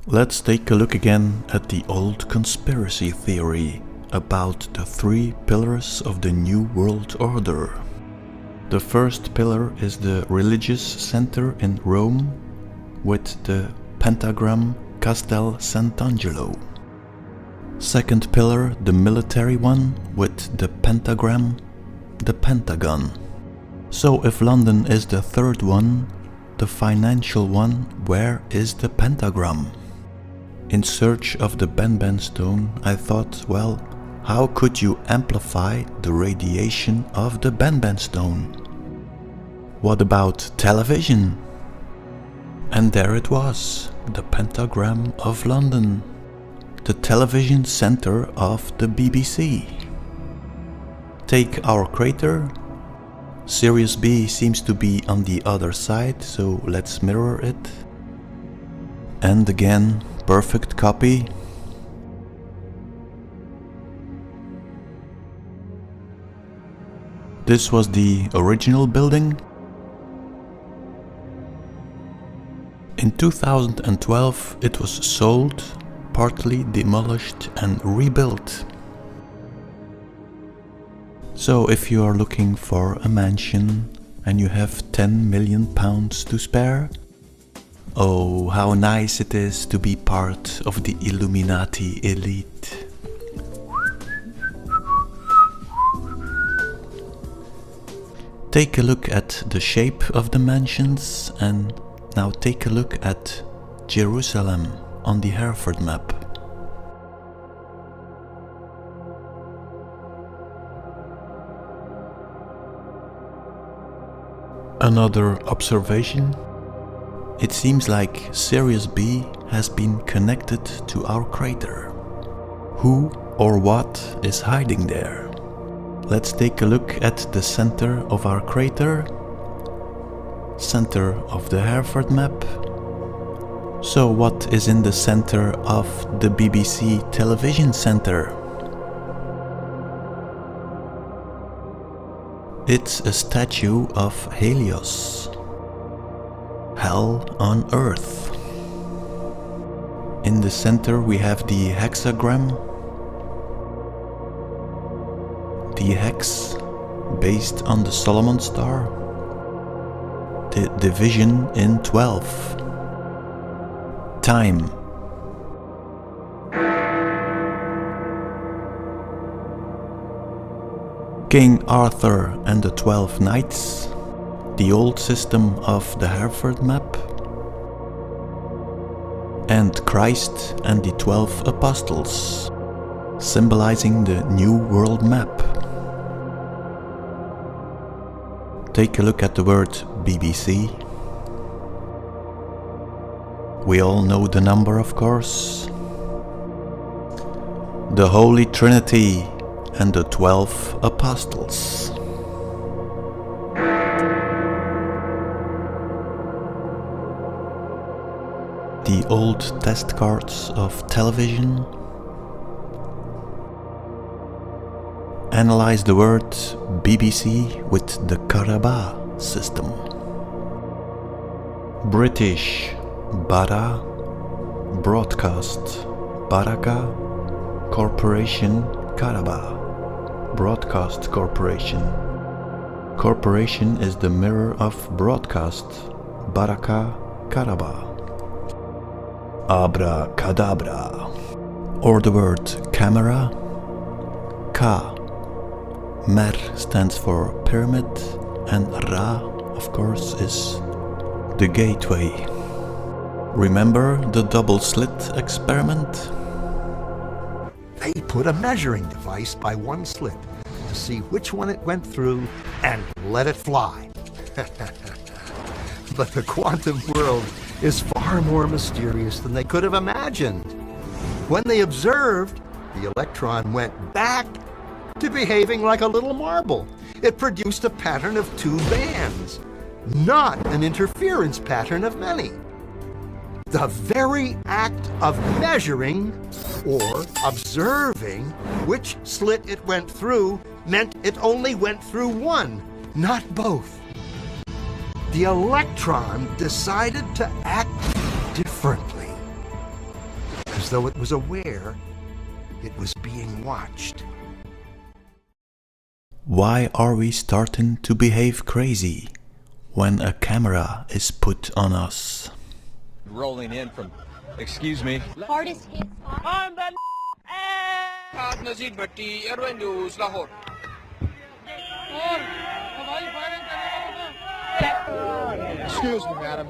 Let's take a look again at the old conspiracy theory about the three pillars of the New World Order. The first pillar is the religious center in Rome with the pentagram Castel Sant'Angelo. Second pillar, the military one with the pentagram, the Pentagon. So if London is the third one, the financial one, where is the pentagram? In search of the Ben-Ben stone, I thought, well, how could you amplify the radiation of the Ben-Ben stone? What about television? And there it was, the pentagram of London, the television center of the BBC. Take our crater. Sirius B seems to be on the other side, so let's mirror it. And again, perfect copy. This was the original building. In 2012 it was sold, partly demolished and rebuilt. So if you are looking for a mansion and you have £10 million to spare, oh, how nice it is to be part of the Illuminati elite. Take a look at the shape of the mansions and now take a look at Jerusalem on the Hereford map. Another observation. It seems like Sirius B has been connected to our crater. Who or what is hiding there? Let's take a look at the center of our crater, center of the Hereford map. So what is in the center of the BBC television center? It's a statue of Helios. Hell on Earth. In the center we have the hexagram. The hex, based on the Solomon star. The division in 12. Time. King Arthur and the 12 Knights. The old system of the Hereford map. And Christ and the 12 Apostles, symbolizing the New World map. Take a look at the word BBC. We all know the number, of course. The Holy Trinity and the 12 Apostles. The old test cards of television. Analyze the word BBC with the Karaba system. British, Bara, Broadcast, Baraka, Corporation, Karaba, Broadcast Corporation. Corporation is the mirror of broadcast, Baraka, Karaba. Abracadabra. Or the word camera, Ka. Mer stands for pyramid and Ra, of course, is the gateway. Remember the double slit experiment? They put a measuring device by one slit to see which one it went through and let it fly. But the quantum world is far more mysterious than they could have imagined. When they observed, the electron went back to behaving like a little marble. It produced a pattern of two bands, not an interference pattern of many. The very act of measuring or observing which slit it went through meant it only went through one, not both. The electron decided to act differently. as though it was aware it was being watched. Why are we starting to behave crazy when a camera is put on us? Rolling in from, excuse me. Hardest hit spot. I'm the Airway News, Lahore. Excuse me madam.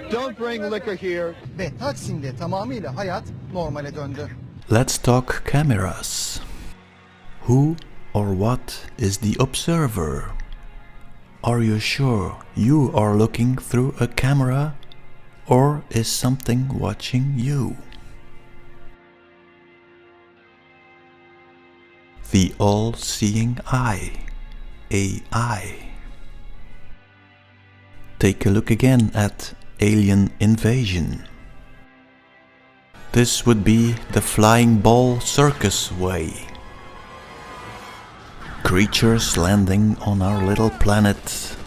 Don't bring liquor here. Ve Taksim'de tamamıyla hayat normale döndü. Let's talk cameras. Who or what is the observer? Are you sure you are looking through a camera, or is something watching you? The all-seeing eye, AI. Take a look again at alien invasion. This would be the flying ball circus way. Creatures landing on our little planet.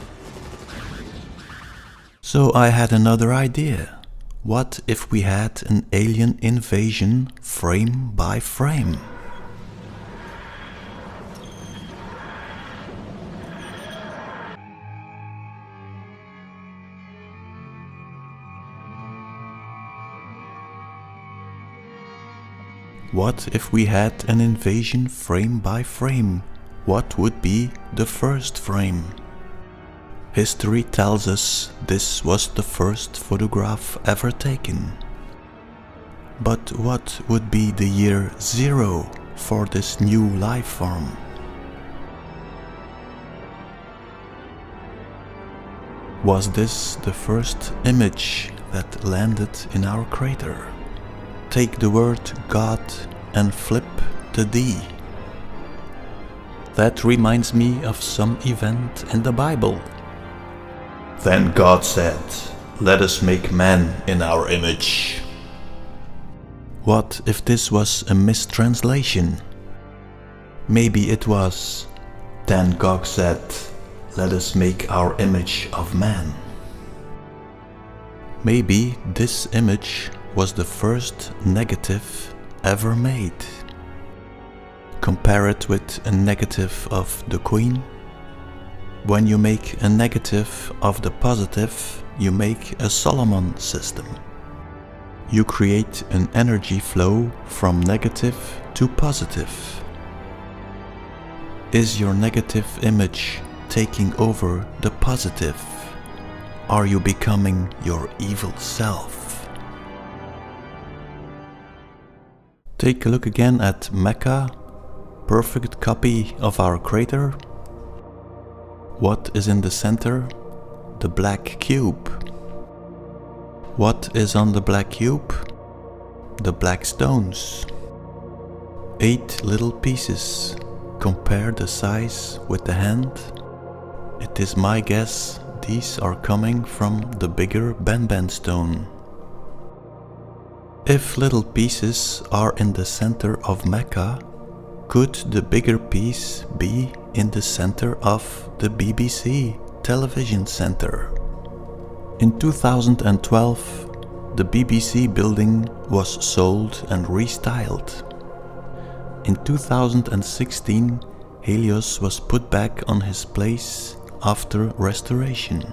So I had another idea. What if we had an alien invasion frame by frame? What if we had an invasion frame by frame? What would be the first frame? History tells us this was the first photograph ever taken. But what would be the year 0 for this new life form? Was this the first image that landed in our crater? Take the word God and flip the D. That reminds me of some event in the Bible. Then God said, "Let us make man in our image." What if this was a mistranslation? Maybe it was, "Then God said, let us make our image of man." Maybe this image was the first negative ever made. Compare it with a negative of the Queen. When you make a negative of the positive, you make a Solomon system. You create an energy flow from negative to positive. Is your negative image taking over the positive? Are you becoming your evil self? Take a look again at Mecca, perfect copy of our crater. What is in the center? The black cube. What is on the black cube? The black stones. 8 little pieces. Compare the size with the hand. It is my guess these are coming from the bigger Ben-Ben stone. If little pieces are in the center of Mecca, could the bigger piece be in the center of the BBC television center? In 2012, the BBC building was sold and restyled. In 2016, Helios was put back on his place after restoration.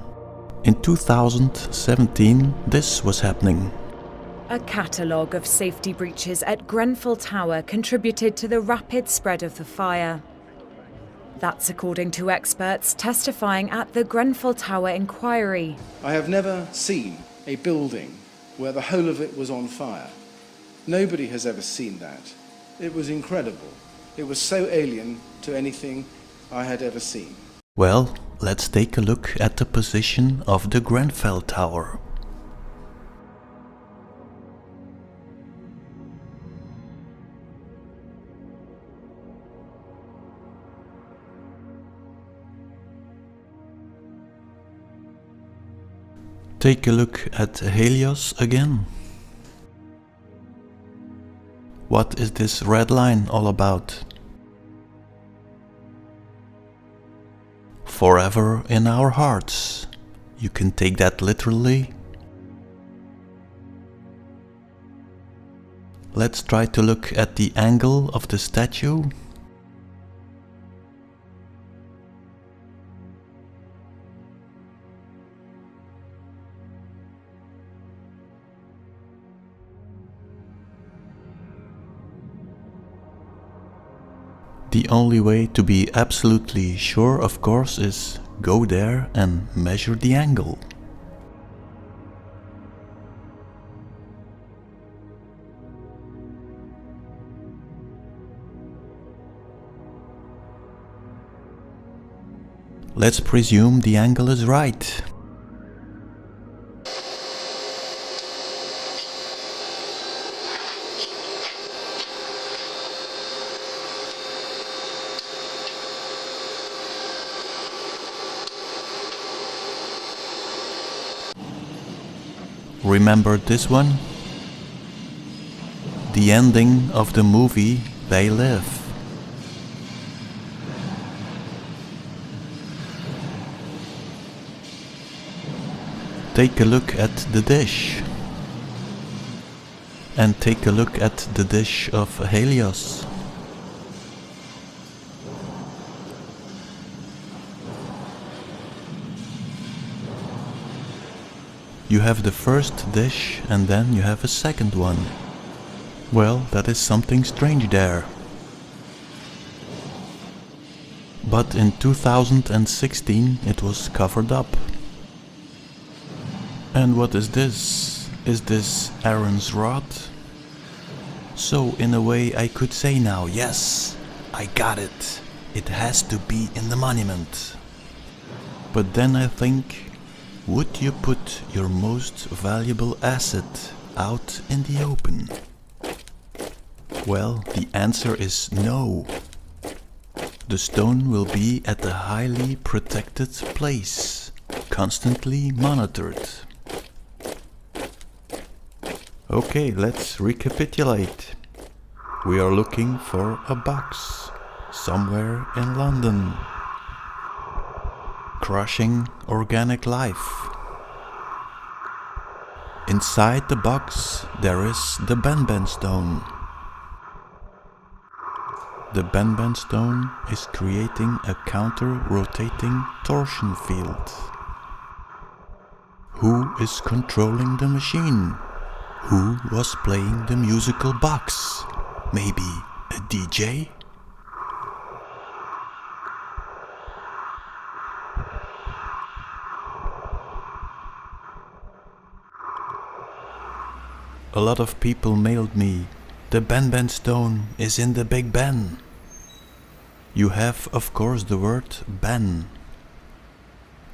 In 2017, this was happening. A catalogue of safety breaches at Grenfell Tower contributed to the rapid spread of the fire. That's according to experts testifying at the Grenfell Tower inquiry. I have never seen a building where the whole of it was on fire. Nobody has ever seen that. It was incredible. It was so alien to anything I had ever seen. Well, let's take a look at the position of the Grenfell Tower. Take a look at Helios again. What is this red line all about? Forever in our hearts. You can take that literally. Let's try to look at the angle of the statue. The only way to be absolutely sure, of course, is go there and measure the angle. Let's presume the angle is right. Remember this one? The ending of the movie They Live. Take a look at the dish. And take a look at the dish of Helios. You have the first dish and then you have a second one. Well, that is something strange there. But in 2016 it was covered up. And what is this? Is this Aaron's rod? So in a way I could say now, yes, I got it. It has to be in the monument. But then I think, would you put your most valuable asset out in the open? Well, the answer is no. The stone will be at a highly protected place, constantly monitored. Okay, let's recapitulate. We are looking for a box somewhere in London. Crushing organic life. Inside the box there is the Ben-Ben stone. The Ben-Ben stone is creating a counter-rotating torsion field. Who is controlling the machine? Who was playing the musical box? Maybe a DJ? A lot of people mailed me, the Ben-Ben stone is in the Big Ben. You have, of course, the word Ben.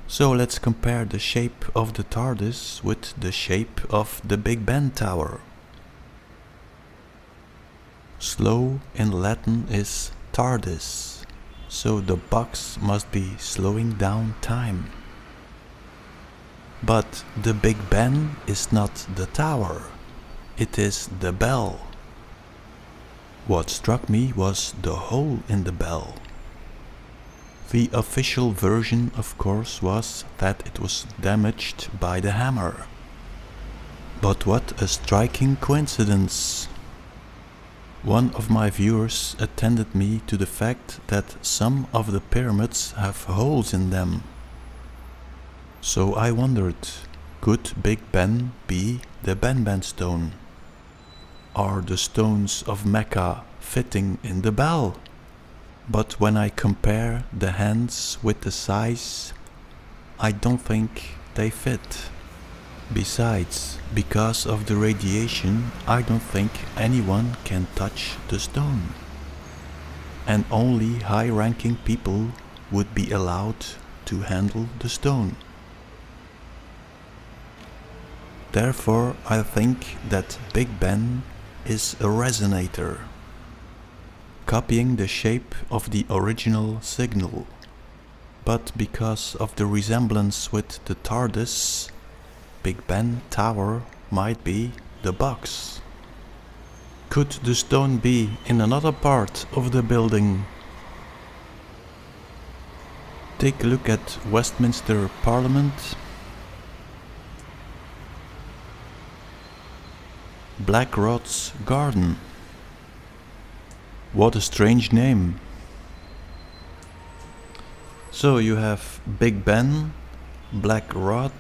So let's compare the shape of the TARDIS with the shape of the Big Ben Tower. Slow in Latin is TARDIS, so the box must be slowing down time. But the Big Ben is not the tower. It is the bell. What struck me was the hole in the bell. The official version, of course, was that it was damaged by the hammer. But what a striking coincidence! One of my viewers attended me to the fact that some of the pyramids have holes in them. So I wondered, could Big Ben be the Ben-Ben stone? Are the stones of Mecca fitting in the bell? But when I compare the hands with the size, I don't think they fit. Besides, because of the radiation, I don't think anyone can touch the stone. And only high-ranking people would be allowed to handle the stone. Therefore, I think that Big Ben is a resonator, copying the shape of the original signal. But because of the resemblance with the TARDIS, Big Ben Tower might be the box. Could the stone be in another part of the building? Take a look at Westminster Parliament. Black Rod's Garden. What a strange name. So you have Big Ben, Black Rod.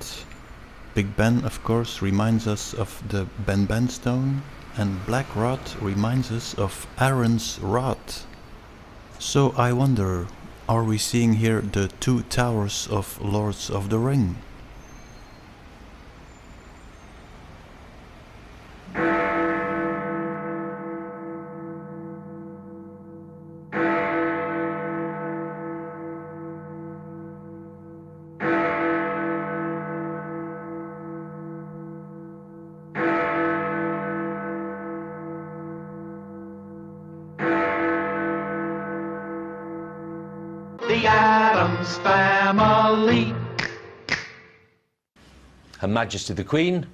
Big Ben, of course, reminds us of the Ben-Ben stone, and Black Rod reminds us of Aaron's rod. So I wonder, are we seeing here the two towers of Lords of the Ring? The Addams Family. Her Majesty the Queen,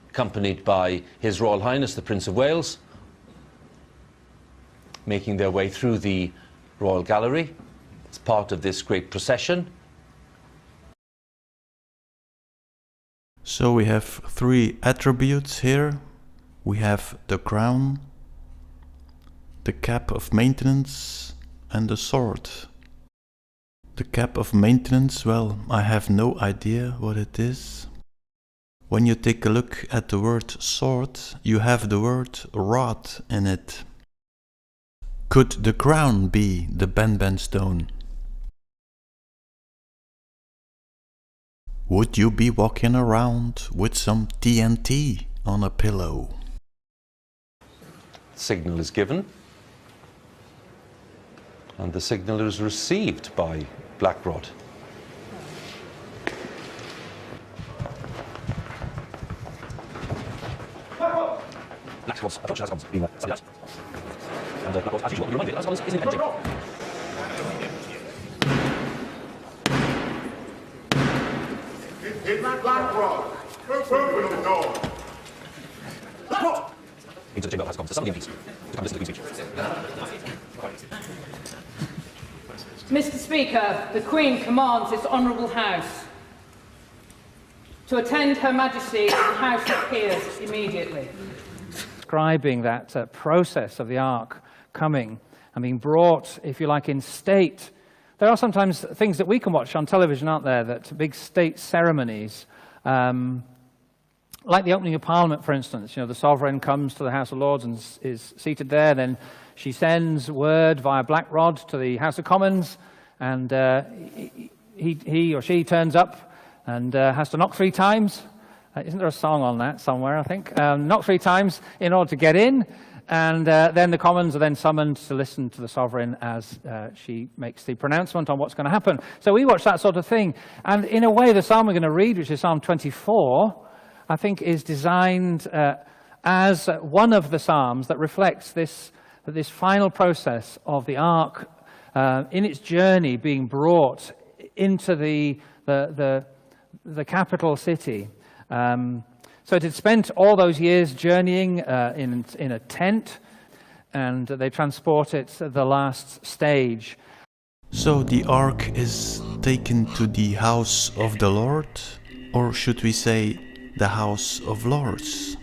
accompanied by His Royal Highness the Prince of Wales, making their way through the Royal Gallery as part of this great procession. So we have three attributes here. We have the crown, the cap of maintenance, and the sword. The cap of maintenance, well, I have no idea what it is. When you take a look at the word sword, you have the word rod in it. Could the crown be the Ben-Ben stone? Would you be walking around with some TNT on a pillow? Signal is given, and the signal is received by Black Rod. It's not Black Rod. Open the door. Into the chamber has come to summon the MPs to come listen to the Queen's speech. Mr. Speaker, the Queen commands this Honourable House to attend Her Majesty to the House of Peers immediately. Describing that process of the Ark coming and being brought, if you like, in state. There are sometimes things that we can watch on television, aren't there, that big state ceremonies, like the opening of Parliament, for instance. You know, the Sovereign comes to the House of Lords and is seated there, then she sends word via Black Rod to the House of Commons, and he or she turns up and has to knock 3 times. Isn't there a song on that somewhere, I think? Knock 3 times in order to get in, and then the Commons are then summoned to listen to the Sovereign as she makes the pronouncement on what's going to happen. So we watch that sort of thing. And in a way, the psalm we're going to read, which is Psalm 24, I think is designed as one of the psalms that reflects this final process of the Ark in its journey being brought into the capital city. So it had spent all those years journeying in a tent, and they transport it to the last stage. So the Ark is taken to the house of the Lord, or should we say the House of Lords?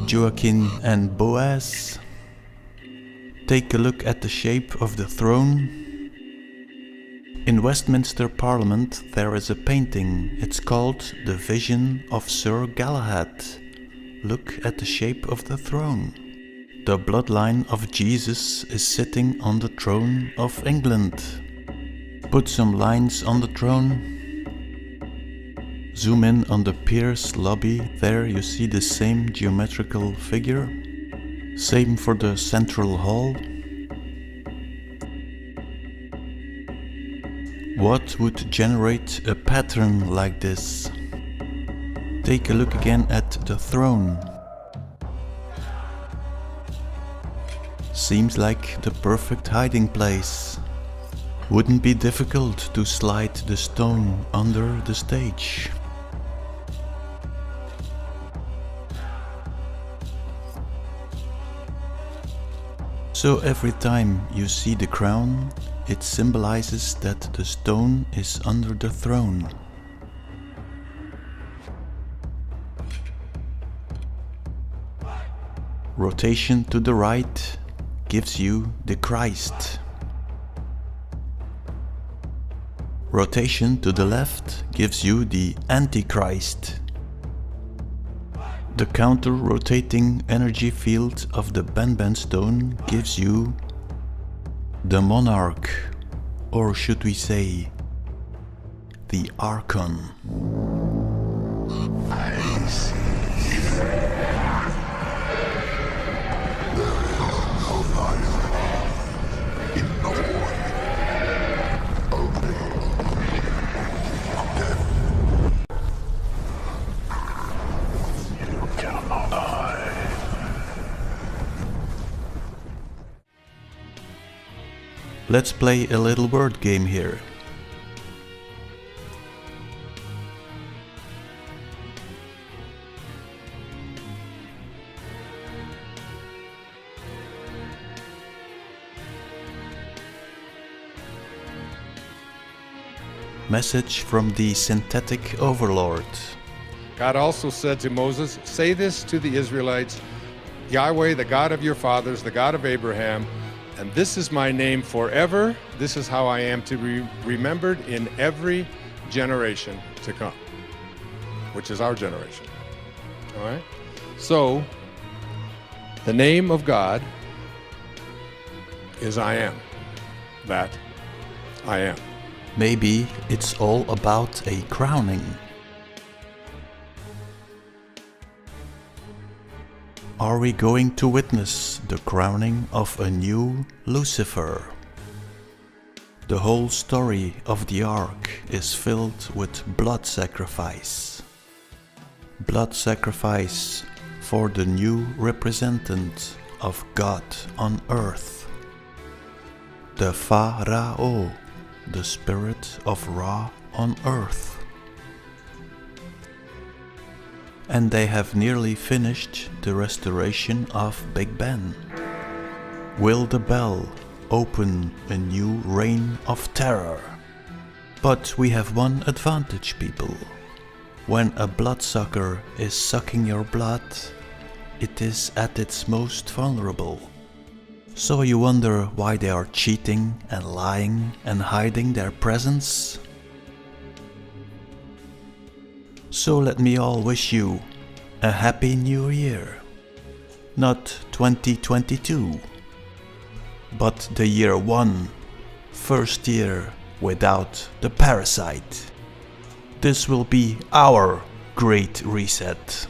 Joachim and Boaz. Take a look at the shape of the throne. In Westminster Parliament there is a painting. It's called The Vision of Sir Galahad. Look at the shape of the throne. The bloodline of Jesus is sitting on the throne of England. Put some lines on the throne. Zoom in on the Peers lobby. There you see the same geometrical figure. Same for the central hall. What would generate a pattern like this? Take a look again at the throne. Seems like the perfect hiding place. Wouldn't be difficult to slide the stone under the stage. So every time you see the crown, it symbolizes that the stone is under the throne. Rotation to the right gives you the Christ. Rotation to the left gives you the Antichrist. The counter-rotating energy field of the Ben-Ben stone gives you the Monarch, or should we say, the Archon. I see. Let's play a little word game here. Message from the synthetic overlord. God also said to Moses, "Say this to the Israelites, Yahweh, the God of your fathers, the God of Abraham, and this is my name forever. This is how I am to be remembered in every generation to come," which is our generation. All right? So, the name of God is I am. That I am. Maybe it's all about a crowning. Are we going to witness the crowning of a new Lucifer? The whole story of the Ark is filled with blood sacrifice. Blood sacrifice for the new representant of God on earth. The Pharaoh, the spirit of Ra on earth. And they have nearly finished the restoration of Big Ben. Will the bell open a new reign of terror? But we have one advantage, people. When a bloodsucker is sucking your blood, it is at its most vulnerable. So you wonder why they are cheating and lying and hiding their presence? So let me all wish you a happy new year. Not 2022, but the year 1, first year without the parasite. This will be our great reset.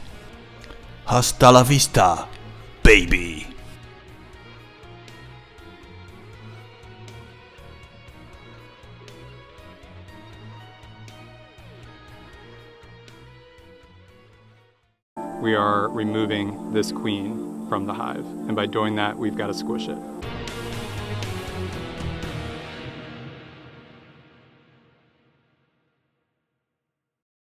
Hasta la vista, baby! We are removing this queen from the hive, and by doing that, we've got to squish it.